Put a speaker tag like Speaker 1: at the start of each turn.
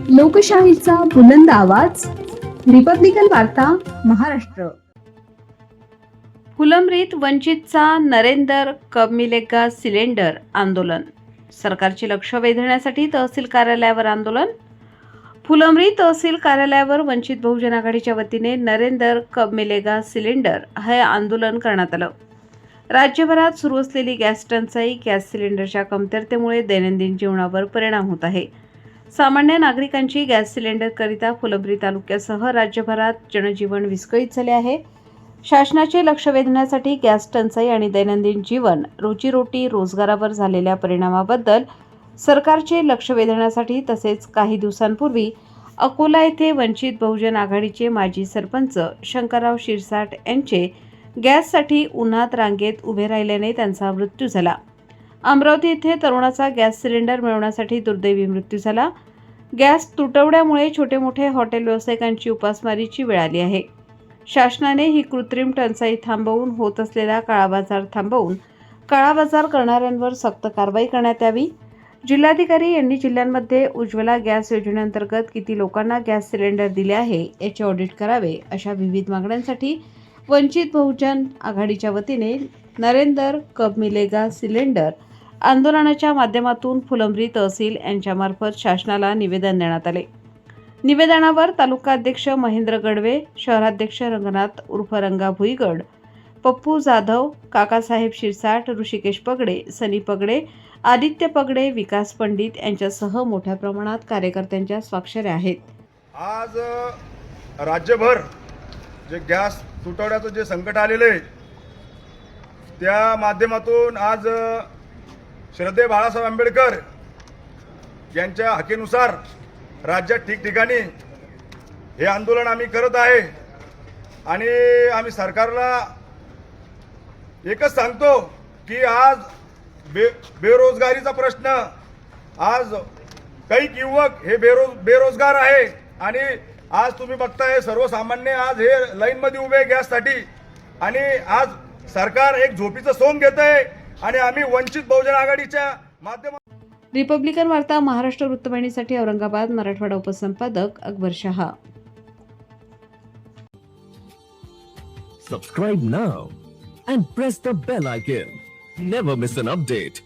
Speaker 1: लोकशाहीचा बुलंद आवाज, रिपब्लिकन वार्ता महाराष्ट्र.
Speaker 2: फुलंब्रीत वंचितचा नरेंदर कब मिलेगा सिलेंडर आंदोलन. सरकारचे लक्ष वेधण्यासाठी तहसील कार्यालयावर आंदोलन. फुलंब्री तहसील कार्यालयावर वंचित बहुजन आघाडीच्या वतीने नरेंदर कब मिलेगा सिलेंडर हे आंदोलन करण्यात आलं. राज्यभरात सुरू असलेली गॅस टंचाई, गॅस सिलेंडरच्या कमतरतेमुळे दैनंदिन जीवनावर परिणाम होत आहे. सामान्य नागरिकांची गॅस सिलेंडरकरिता फुलंब्री तालुक्यासह राज्यभरात जनजीवन विस्कळीत झाले आहे. शासनाचे लक्ष वेधण्यासाठी गॅस टंचाई आणि दैनंदिन जीवन, रोजीरोटी, रोजगारावर झालेल्या परिणामाबद्दल सरकारचे लक्ष वेधण्यासाठी तसेच काही दिवसांपूर्वी अकोला येथे वंचित बहुजन आघाडीचे माजी सरपंच शंकरराव शिरसाट यांचे गॅससाठी उन्हात रांगेत उभे राहिल्याने त्यांचा मृत्यू झाला. अमरावती येथे तरुणाचा गॅस सिलेंडर मिळवण्यासाठी दुर्दैवी मृत्यू झाला. गॅस तुटवड्यामुळे छोटे मोठे हॉटेल व्यावसायिकांची उपासमारीची वेळ आली आहे. शासनाने ही कृत्रिम टंचाई थांबवून होत असलेला काळाबाजार थांबवून काळाबाजार करणाऱ्यांवर सक्त कारवाई करण्यात यावी. जिल्हाधिकारी यांनी जिल्ह्यांमध्ये उज्ज्वला गॅस योजनेअंतर्गत किती लोकांना गॅस सिलेंडर दिले आहे याचे ऑडिट करावे. अशा विविध मागण्यांसाठी वंचित बहुजन आघाडीच्या वतीने नरेंदर कब मिलेगा सिलेंडर आंदोलनाच्या माध्यमातून फुलंब्री तहसील यांच्यामार्फत शासनाला निवेदन देण्यात आले. निवेदनावर तालुका अध्यक्ष महेंद्र गडवे, शहराध्यक्ष रंगनाथ उर्फ रंगा भुईगड, पप्पू जाधव, काकासाहेब शिरसाट, ऋषिकेश पगडे, सनी पगडे, आदित्य पगडे, विकास पंडित यांच्यासह मोठ्या प्रमाणात कार्यकर्त्यांच्या स्वाक्षऱ्या आहेत.
Speaker 3: आज राज्यभर जे गॅस तुटवड्याचं जे संकट आलेलं आहे त्या माध्यमातून आज श्रद्धेय बाळासाहेब आंबेडकर यांच्या हाकेनुसार राज्यात ठिकठिकाणी हे आंदोलन आम्ही करत आहे आणि आम्ही सरकारला एकच सांगतो की आज बेरोजगारीचा प्रश्न, आज काही युवक हे बेरोजगार आहे आणि आज तुम्ही बघताय सर्वसामान्य आज हे लाईनमध्ये उभे गॅससाठी आणि आज सरकार एक झोपीचं सोंग घेत आहे आणि आम्ही वंचित बहुजन आघाडीच्या माध्यमातून.
Speaker 2: रिपब्लिकन वार्ता Maharashtra वृत्तवाहिनीसाठी Aurangabad Marathwada उपसंपादक Akbar Shah.
Speaker 4: Subscribe now and press the bell icon. Never miss an update.